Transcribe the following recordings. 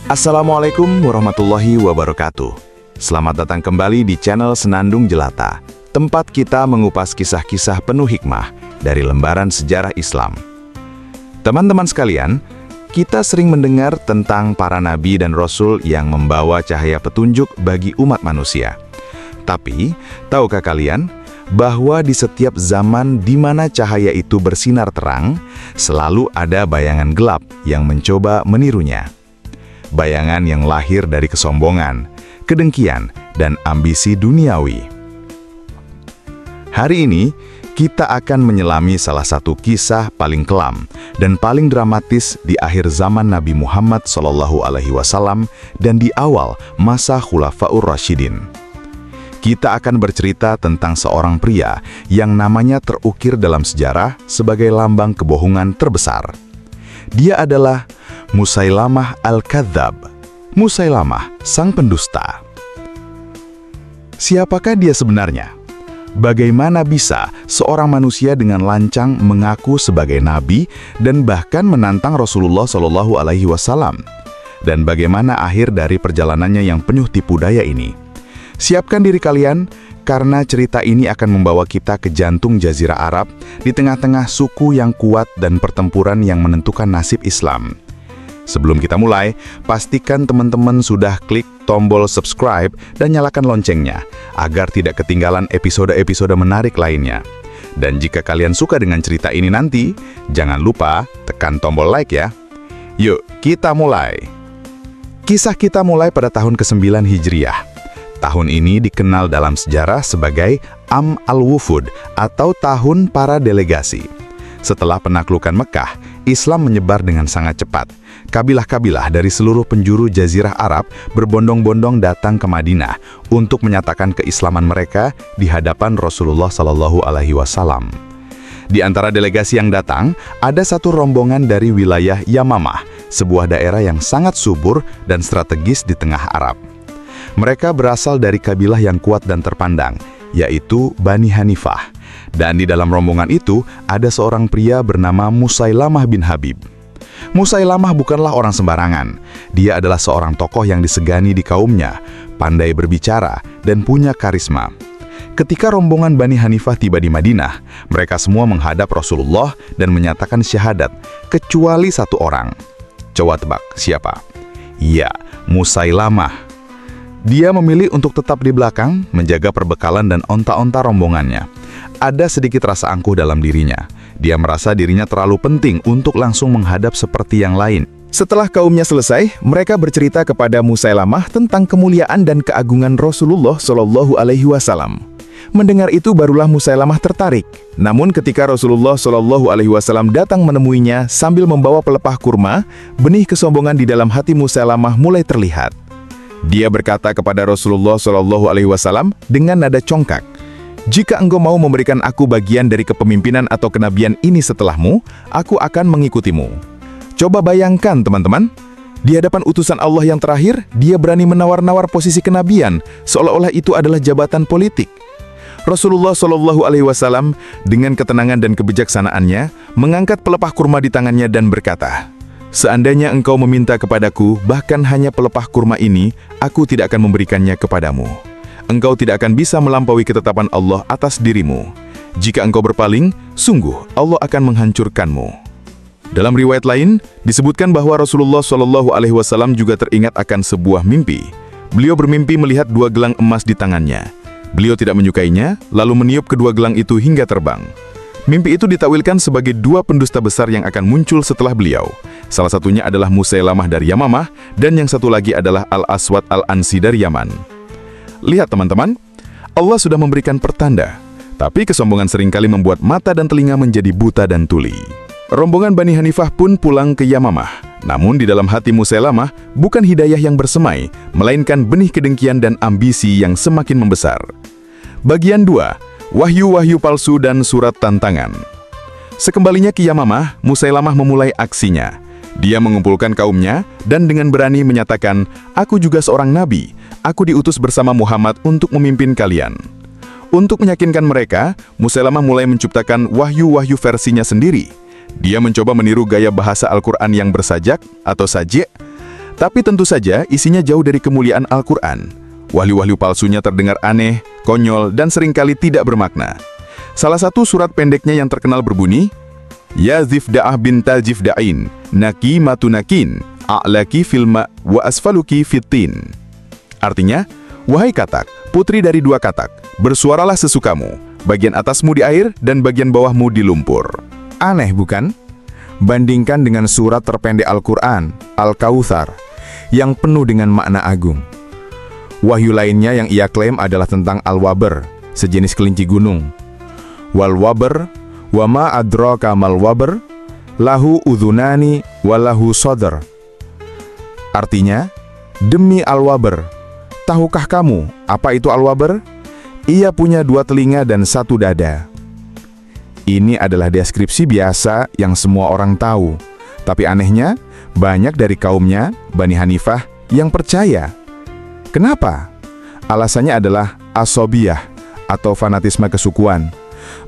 Assalamualaikum warahmatullahi wabarakatuh. Selamat datang kembali di channel Senandung Jelata, tempat kita mengupas kisah-kisah penuh hikmah dari lembaran sejarah Islam. Teman-teman sekalian, kita sering mendengar tentang para nabi dan rasul yang membawa cahaya petunjuk bagi umat manusia. Tapi, tahukah kalian bahwa di setiap zaman di mana cahaya itu bersinar terang, selalu ada bayangan gelap yang mencoba menirunya. Bayangan yang lahir dari kesombongan, kedengkian, dan ambisi duniawi. Hari ini, kita akan menyelami salah satu kisah paling kelam dan paling dramatis di akhir zaman Nabi Muhammad SAW dan di awal masa Khulafaur Rasyidin. Kita akan bercerita tentang seorang pria yang namanya terukir dalam sejarah sebagai lambang kebohongan terbesar. Dia adalah Musailamah Al-Kadzab, Musailamah, sang pendusta. Siapakah dia sebenarnya? Bagaimana bisa seorang manusia dengan lancang mengaku sebagai nabi dan bahkan menantang Rasulullah SAW? Dan bagaimana akhir dari perjalanannya yang penuh tipu daya ini? Siapkan diri kalian, karena cerita ini akan membawa kita ke jantung Jazirah Arab di tengah-tengah suku yang kuat dan pertempuran yang menentukan nasib Islam. Sebelum kita mulai, pastikan teman-teman sudah klik tombol subscribe dan nyalakan loncengnya, agar tidak ketinggalan episode-episode menarik lainnya. Dan jika kalian suka dengan cerita ini nanti, jangan lupa tekan tombol like ya. Yuk, kita mulai. Kisah kita mulai pada tahun ke-9 Hijriah. Tahun ini dikenal dalam sejarah sebagai Am al-Wufud atau Tahun Para Delegasi. Setelah penaklukan Mekah, Islam menyebar dengan sangat cepat. Kabilah-kabilah dari seluruh penjuru Jazirah Arab berbondong-bondong datang ke Madinah untuk menyatakan keislaman mereka di hadapan Rasulullah SAW. Di antara delegasi yang datang, ada satu rombongan dari wilayah Yamamah, sebuah daerah yang sangat subur dan strategis di tengah Arab. Mereka berasal dari kabilah yang kuat dan terpandang, yaitu Bani Hanifah. Dan di dalam rombongan itu, ada seorang pria bernama Musailamah bin Habib. Musailamah bukanlah orang sembarangan. Dia adalah seorang tokoh yang disegani di kaumnya, pandai berbicara, dan punya karisma. Ketika rombongan Bani Hanifah tiba di Madinah, mereka semua menghadap Rasulullah dan menyatakan syahadat, kecuali satu orang. Coba tebak, siapa? Ya, Musailamah. Dia memilih untuk tetap di belakang, menjaga perbekalan dan onta-onta rombongannya. Ada sedikit rasa angkuh dalam dirinya. Dia merasa dirinya terlalu penting untuk langsung menghadap seperti yang lain. Setelah kaumnya selesai, mereka bercerita kepada Musailamah tentang kemuliaan dan keagungan Rasulullah SAW. Mendengar itu barulah Musailamah tertarik. Namun ketika Rasulullah SAW datang menemuinya sambil membawa pelepah kurma, benih kesombongan di dalam hati Musailamah mulai terlihat. Dia berkata kepada Rasulullah SAW dengan nada congkak, "Jika engkau mau memberikan aku bagian dari kepemimpinan atau kenabian ini setelahmu, aku akan mengikutimu." Coba bayangkan teman-teman, di hadapan utusan Allah yang terakhir, dia berani menawar-nawar posisi kenabian, seolah-olah itu adalah jabatan politik. Rasulullah SAW dengan ketenangan dan kebijaksanaannya, mengangkat pelepah kurma di tangannya dan berkata, "Seandainya engkau meminta kepadaku, bahkan hanya pelepah kurma ini, aku tidak akan memberikannya kepadamu. Engkau tidak akan bisa melampaui ketetapan Allah atas dirimu. Jika engkau berpaling, sungguh Allah akan menghancurkanmu." Dalam riwayat lain, disebutkan bahwa Rasulullah SAW juga teringat akan sebuah mimpi. Beliau bermimpi melihat dua gelang emas di tangannya. Beliau tidak menyukainya, lalu meniup kedua gelang itu hingga terbang. Mimpi itu ditakwilkan sebagai dua pendusta besar yang akan muncul setelah beliau. Salah satunya adalah Musailamah dari Yamamah, dan yang satu lagi adalah Al-Aswad Al-Ansi dari Yaman. Lihat teman-teman, Allah sudah memberikan pertanda, tapi kesombongan seringkali membuat mata dan telinga menjadi buta dan tuli. Rombongan Bani Hanifah pun pulang ke Yamamah. Namun di dalam hati Musailamah bukan hidayah yang bersemai, melainkan benih kedengkian dan ambisi yang semakin membesar. Bagian 2. Wahyu-wahyu palsu dan surat tantangan. Sekembalinya ke Yamamah, Musailamah memulai aksinya. Dia mengumpulkan kaumnya dan dengan berani menyatakan, "Aku juga seorang nabi. Aku diutus bersama Muhammad untuk memimpin kalian." Untuk meyakinkan mereka, Musailamah mulai menciptakan wahyu-wahyu versinya sendiri. Dia mencoba meniru gaya bahasa Al-Quran yang bersajak atau sajik. Tapi tentu saja isinya jauh dari kemuliaan Al-Quran. Wahyu-wahyu palsunya terdengar aneh, konyol, dan seringkali tidak bermakna. Salah satu surat pendeknya yang terkenal berbunyi, Ya Zifda'ah bintal Jifda'in, Naki matunakin, A'laki filma wa asfaluki fitin. Artinya, wahai Katak, putri dari dua Katak, bersuaralah sesukamu, bagian atasmu di air dan bagian bawahmu di lumpur. Aneh bukan? Bandingkan dengan surat terpendek Al-Quran, Al-Kautsar, yang penuh dengan makna agung. Wahyu lainnya yang ia klaim adalah tentang Al-Wabar, sejenis kelinci gunung. Wal-Wabar, wa ma adraka mal-Wabar, lahu udhunani walahu sodr. Artinya, demi Al-Wabar, tahukah kamu apa itu Al-Wabar? Ia punya dua telinga dan satu dada. Ini adalah deskripsi biasa yang semua orang tahu. Tapi anehnya, banyak dari kaumnya, Bani Hanifah, yang percaya. Kenapa? Alasannya adalah asobiyah atau fanatisme kesukuan.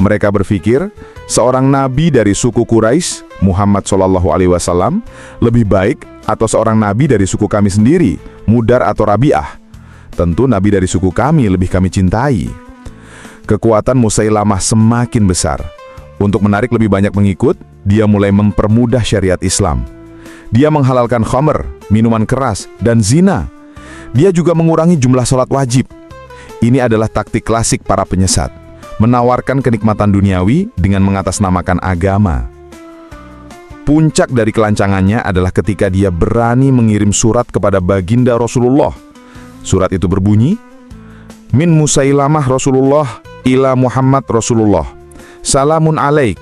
Mereka berpikir, seorang nabi dari suku Quraisy, Muhammad SAW, lebih baik atau seorang nabi dari suku kami sendiri, Mudar atau Rabi'ah. Tentu nabi dari suku kami lebih kami cintai. Kekuatan Musailamah semakin besar. Untuk menarik lebih banyak pengikut, dia mulai mempermudah syariat Islam. Dia menghalalkan khamr, minuman keras, dan zina. Dia juga mengurangi jumlah sholat wajib. Ini adalah taktik klasik para penyesat, menawarkan kenikmatan duniawi dengan mengatasnamakan agama. Puncak dari kelancangannya adalah ketika dia berani mengirim surat kepada baginda Rasulullah. Surat itu berbunyi, Min Musailamah Rasulullah ila Muhammad Rasulullah. Salamun alaik,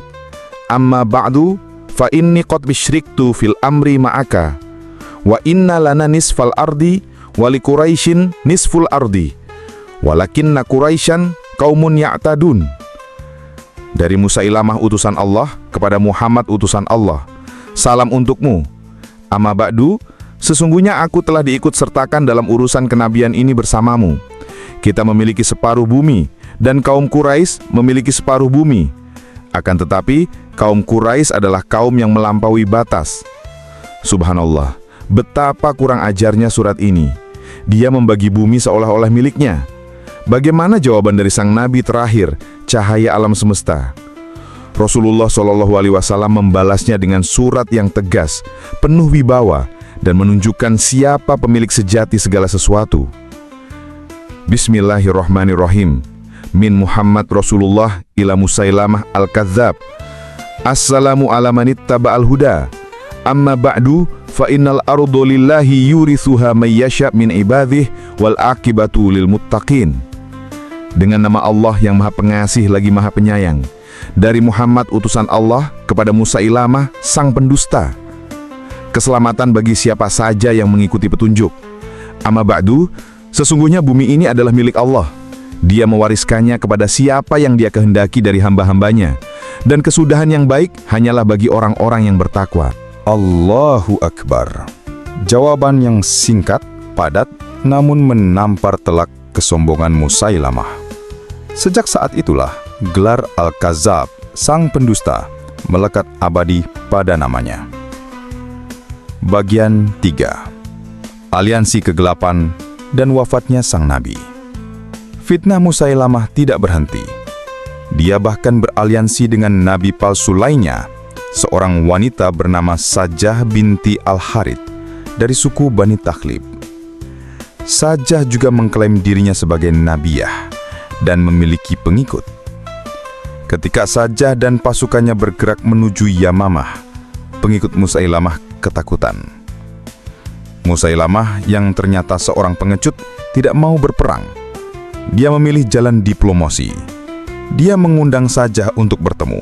amma ba'du, fa inni qad bisyriktu fil amri ma'aka, wa inna lana nisfal ardi, wali Quraisyin nisful ardi, walakinna Quraisyan qaumun ya'tadun. Dari Musailamah utusan Allah kepada Muhammad utusan Allah. Salam untukmu. Amma ba'du, sesungguhnya aku telah diikut sertakan dalam urusan kenabian ini bersamamu. Kita memiliki separuh bumi, dan kaum Quraisy memiliki separuh bumi. Akan tetapi, kaum Quraisy adalah kaum yang melampaui batas. Subhanallah, betapa kurang ajarnya surat ini. Dia membagi bumi seolah-olah miliknya. Bagaimana jawaban dari sang nabi terakhir, cahaya alam semesta? Rasulullah SAW membalasnya dengan surat yang tegas, penuh wibawa, dan menunjukkan siapa pemilik sejati segala sesuatu. Bismillahirrahmanirrahim. Min Muhammad Rasulullah ila Musailamah al-Kadzdzab. Assalamu ala manittaba'al huda. Amma ba'du fa innal ardu lillahi yurithuha may yasha' min ibadih wal aqibatu lil muttaqin. Dengan nama Allah yang Maha Pengasih lagi Maha Penyayang. Dari Muhammad utusan Allah kepada Musailamah sang pendusta. Keselamatan bagi siapa saja yang mengikuti petunjuk. Amma ba'du, sesungguhnya bumi ini adalah milik Allah. Dia mewariskannya kepada siapa yang dia kehendaki dari hamba-hambanya. Dan kesudahan yang baik hanyalah bagi orang-orang yang bertakwa. Allahu Akbar. Jawaban yang singkat, padat, namun menampar telak kesombongan Musailamah. Sejak saat itulah, gelar Al-Kadzdzab, sang pendusta, melekat abadi pada namanya. Bagian 3. Aliansi kegelapan dan wafatnya sang nabi. Fitnah Musailamah tidak berhenti. Dia bahkan beraliansi dengan nabi palsu lainnya, seorang wanita bernama Sajah binti Al-Harith dari suku Bani Takhlib. Sajah juga mengklaim dirinya sebagai nabiyah dan memiliki pengikut. Ketika Sajah dan pasukannya bergerak menuju Yamamah, pengikut Musailamah ketakutan. Musailamah yang ternyata seorang pengecut tidak mau berperang. Dia memilih jalan diplomasi. Dia mengundang Sajah untuk bertemu.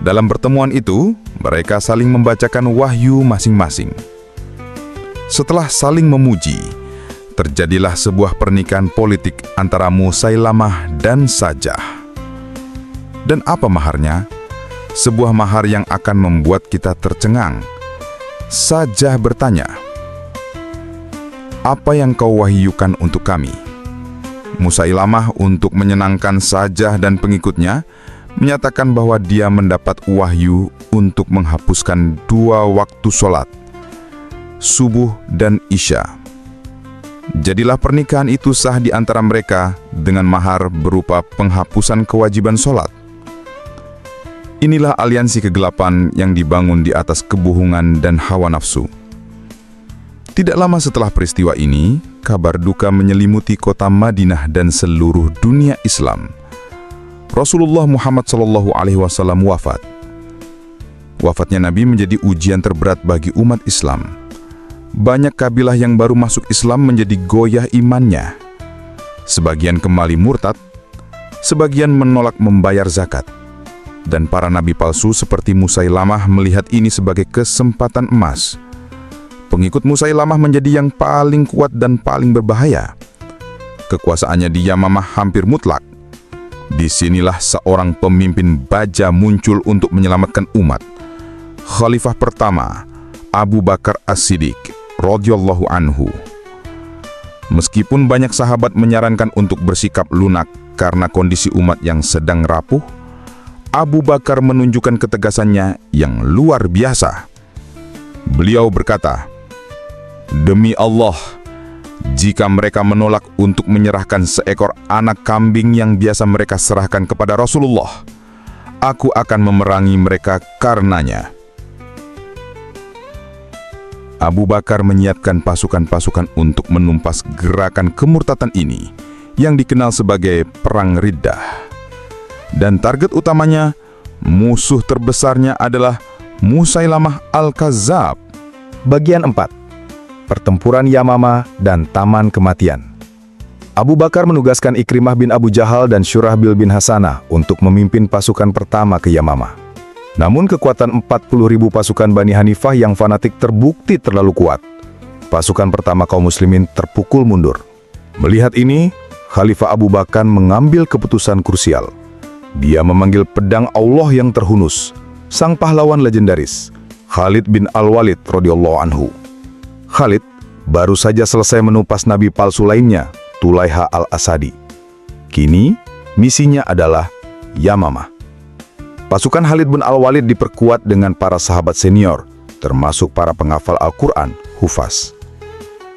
Dalam pertemuan itu, mereka saling membacakan wahyu masing-masing. Setelah saling memuji, terjadilah sebuah pernikahan politik antara Musailamah dan Sajah. Dan apa maharnya? Sebuah mahar yang akan membuat kita tercengang. Sajah bertanya, "Apa yang kau wahyukan untuk kami?" Musailamah untuk menyenangkan Sajah dan pengikutnya menyatakan bahwa dia mendapat wahyu untuk menghapuskan 2 waktu sholat. subuh, dan isya. Jadilah pernikahan itu sah di antara mereka dengan mahar berupa penghapusan kewajiban sholat. Inilah aliansi kegelapan yang dibangun di atas kebohongan dan hawa nafsu. Tidak lama setelah peristiwa ini, kabar duka menyelimuti kota Madinah dan seluruh dunia Islam. Rasulullah Muhammad SAW wafat. Wafatnya Nabi menjadi ujian terberat bagi umat Islam. Banyak kabilah yang baru masuk Islam menjadi goyah imannya. Sebagian kembali murtad, sebagian menolak membayar zakat. Dan para nabi palsu seperti Musailamah melihat ini sebagai kesempatan emas. Pengikut Musailamah menjadi yang paling kuat dan paling berbahaya. Kekuasaannya di Yamamah hampir mutlak. Disinilah seorang pemimpin baja muncul untuk menyelamatkan umat. Khalifah pertama, Abu Bakar As-Siddiq radhiyallahu anhu. Meskipun banyak sahabat menyarankan untuk bersikap lunak karena kondisi umat yang sedang rapuh, Abu Bakar menunjukkan ketegasannya yang luar biasa. Beliau berkata, "Demi Allah, jika mereka menolak untuk menyerahkan seekor anak kambing yang biasa mereka serahkan kepada Rasulullah, aku akan memerangi mereka karenanya." Abu Bakar menyiapkan pasukan-pasukan untuk menumpas gerakan kemurtatan ini yang dikenal sebagai Perang Riddah. Dan target utamanya, musuh terbesarnya adalah Musailamah Al-Kazzab. Bagian 4. Pertempuran Yamamah dan Taman Kematian. Abu Bakar menugaskan Ikrimah bin Abu Jahal dan Syurahbil bin Hasanah untuk memimpin pasukan pertama ke Yamamah. Namun kekuatan 40.000 pasukan Bani Hanifah yang fanatik terbukti terlalu kuat. Pasukan pertama kaum muslimin terpukul mundur. Melihat ini, Khalifah Abu Bakar mengambil keputusan krusial. Dia memanggil pedang Allah yang terhunus, sang pahlawan legendaris, Khalid bin Al-Walid radhiyallahu anhu. Khalid baru saja selesai menumpas nabi palsu lainnya, Tulaiha Al-Asadi. Kini, misinya adalah Yamamah. Pasukan Khalid bin Al-Walid diperkuat dengan para sahabat senior, termasuk para penghafal Al-Quran, Hufaz.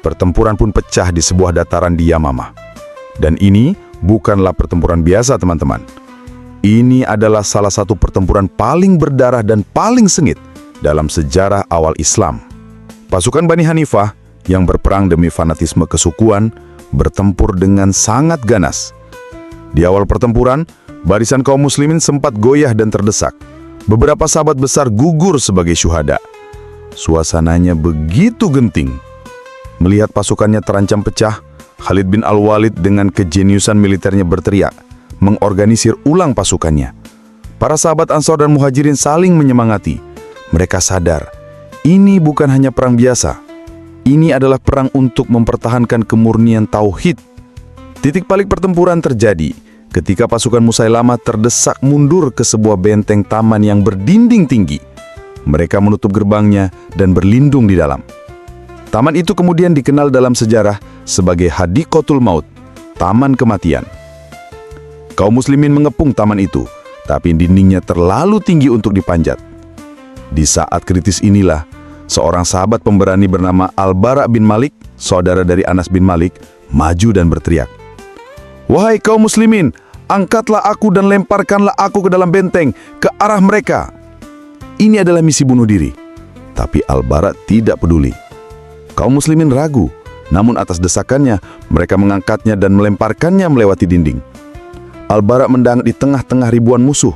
Pertempuran pun pecah di sebuah dataran di Yamamah. Dan ini bukanlah pertempuran biasa, teman-teman. Ini adalah salah satu pertempuran paling berdarah dan paling sengit dalam sejarah awal Islam. Pasukan Bani Hanifah yang berperang demi fanatisme kesukuan bertempur dengan sangat ganas. Di awal pertempuran, barisan kaum muslimin sempat goyah dan terdesak. Beberapa sahabat besar gugur sebagai syuhada. Suasananya begitu genting. Melihat pasukannya terancam pecah, Khalid bin Al-Walid dengan kejeniusan militernya berteriak, mengorganisir ulang pasukannya. Para sahabat Ansor dan Muhajirin saling menyemangati. Mereka sadar, ini bukan hanya perang biasa. Ini adalah perang untuk mempertahankan kemurnian tauhid. Titik balik pertempuran terjadi ketika pasukan Musailamah terdesak mundur ke sebuah benteng taman yang berdinding tinggi. Mereka menutup gerbangnya dan berlindung di dalam. Taman itu kemudian dikenal dalam sejarah sebagai Hadiqatul Maut, Taman Kematian. Kaum muslimin mengepung taman itu, tapi dindingnya terlalu tinggi untuk dipanjat. Di saat kritis inilah, seorang sahabat pemberani bernama Al-Bara bin Malik, saudara dari Anas bin Malik, maju dan berteriak, "Wahai kaum muslimin, angkatlah aku dan lemparkanlah aku ke dalam benteng, ke arah mereka." Ini adalah misi bunuh diri. Tapi Al-Bara tidak peduli. Kaum muslimin ragu, namun atas desakannya, mereka mengangkatnya dan melemparkannya melewati dinding. Al-Bara mendarat di tengah-tengah ribuan musuh.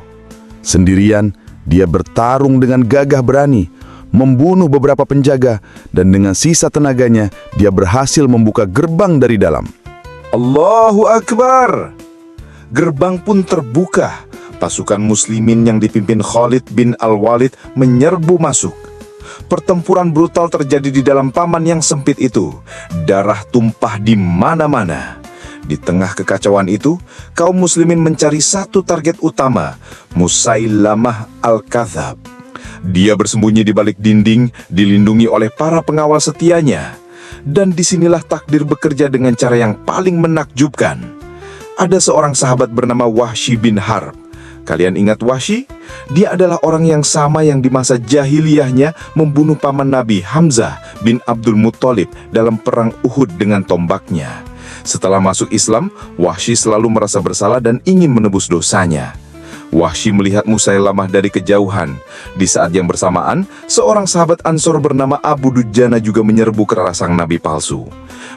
Sendirian, dia bertarung dengan gagah berani, membunuh beberapa penjaga, dan dengan sisa tenaganya, dia berhasil membuka gerbang dari dalam. Allahu Akbar! Gerbang pun terbuka. Pasukan muslimin yang dipimpin Khalid bin Al-Walid menyerbu masuk. Pertempuran brutal terjadi di dalam taman yang sempit itu. Darah tumpah di mana-mana. Di tengah kekacauan itu, kaum muslimin mencari satu target utama, Musailamah Al-Kazzab. Dia bersembunyi di balik dinding, dilindungi oleh para pengawal setianya. Dan disinilah takdir bekerja dengan cara yang paling menakjubkan. Ada seorang sahabat bernama Wahsy bin Harb, Kalian ingat Wahsy? Dia adalah orang yang sama yang di masa jahiliyahnya membunuh paman Nabi Hamzah bin Abdul Muttalib dalam perang Uhud dengan tombaknya. Setelah masuk Islam, Wahsy selalu merasa bersalah dan ingin menebus dosanya. Wahsy melihat Musailamah dari kejauhan. Di saat yang bersamaan, seorang sahabat Ansor bernama Abu Dujana juga menyerbu ke arah sang nabi palsu.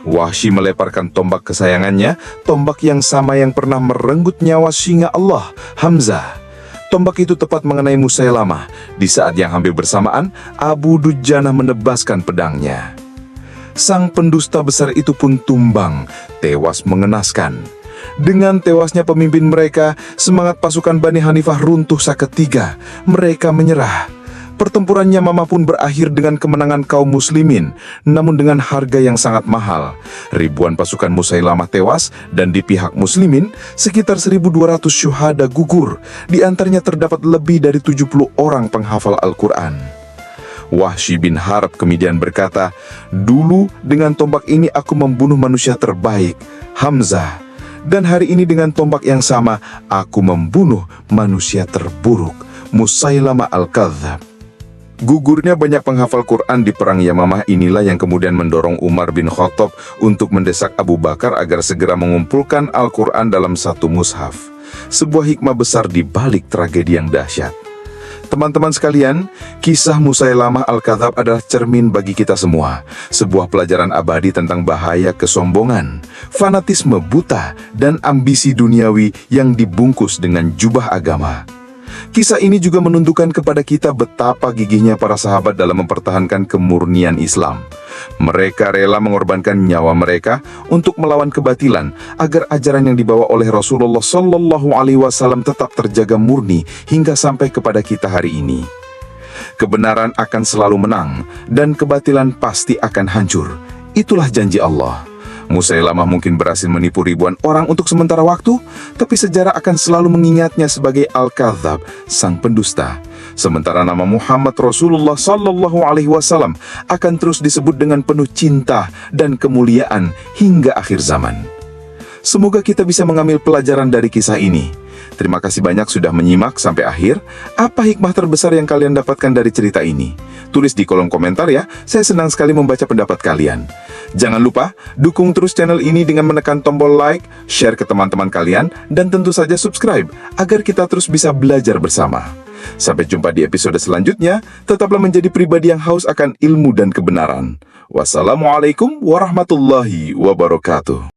Wahsy melemparkan tombak kesayangannya, tombak yang sama yang pernah merenggut nyawa singa Allah, Hamzah. Tombak itu tepat mengenai Musailamah. Di saat yang hampir bersamaan, Abu Dujana menebaskan pedangnya. Sang pendusta besar itu pun tumbang, tewas mengenaskan. Dengan tewasnya pemimpin mereka, semangat pasukan Bani Hanifah runtuh seketika. Mereka menyerah. Pertempuran Yamamah pun berakhir dengan kemenangan kaum muslimin, namun dengan harga yang sangat mahal. Ribuan pasukan Musailamah tewas, dan di pihak muslimin, sekitar 1.200 syuhada gugur. Di antaranya terdapat lebih dari 70 orang penghafal Al-Quran. Wahsy bin Harb kemudian berkata, "Dulu dengan tombak ini aku membunuh manusia terbaik, Hamzah. Dan hari ini dengan tombak yang sama, aku membunuh manusia terburuk, Musailamah Al-Kadzdzab." Gugurnya banyak penghafal Quran di perang Yamamah inilah yang kemudian mendorong Umar bin Khattab untuk mendesak Abu Bakar agar segera mengumpulkan Al-Quran dalam satu mushaf. Sebuah hikmah besar di balik tragedi yang dahsyat. Teman-teman sekalian, kisah Musailamah Al-Kadzdzab adalah cermin bagi kita semua. Sebuah pelajaran abadi tentang bahaya kesombongan, fanatisme buta, dan ambisi duniawi yang dibungkus dengan jubah agama. Kisah ini juga menunjukkan kepada kita betapa gigihnya para sahabat dalam mempertahankan kemurnian Islam. Mereka rela mengorbankan nyawa mereka untuk melawan kebatilan agar ajaran yang dibawa oleh Rasulullah SAW tetap terjaga murni hingga sampai kepada kita hari ini. Kebenaran akan selalu menang dan kebatilan pasti akan hancur. Itulah janji Allah. Musailamah mungkin berhasil menipu ribuan orang untuk sementara waktu, tapi sejarah akan selalu mengingatnya sebagai Al-Kadzdzab, sang pendusta. Sementara nama Muhammad Rasulullah SAW akan terus disebut dengan penuh cinta dan kemuliaan hingga akhir zaman. Semoga kita bisa mengambil pelajaran dari kisah ini. Terima kasih banyak sudah menyimak sampai akhir. Apa hikmah terbesar yang kalian dapatkan dari cerita ini? Tulis di kolom komentar ya, saya senang sekali membaca pendapat kalian. Jangan lupa, dukung terus channel ini dengan menekan tombol like, share ke teman-teman kalian, dan tentu saja subscribe, agar kita terus bisa belajar bersama. Sampai jumpa di episode selanjutnya, tetaplah menjadi pribadi yang haus akan ilmu dan kebenaran. Wassalamualaikum warahmatullahi wabarakatuh.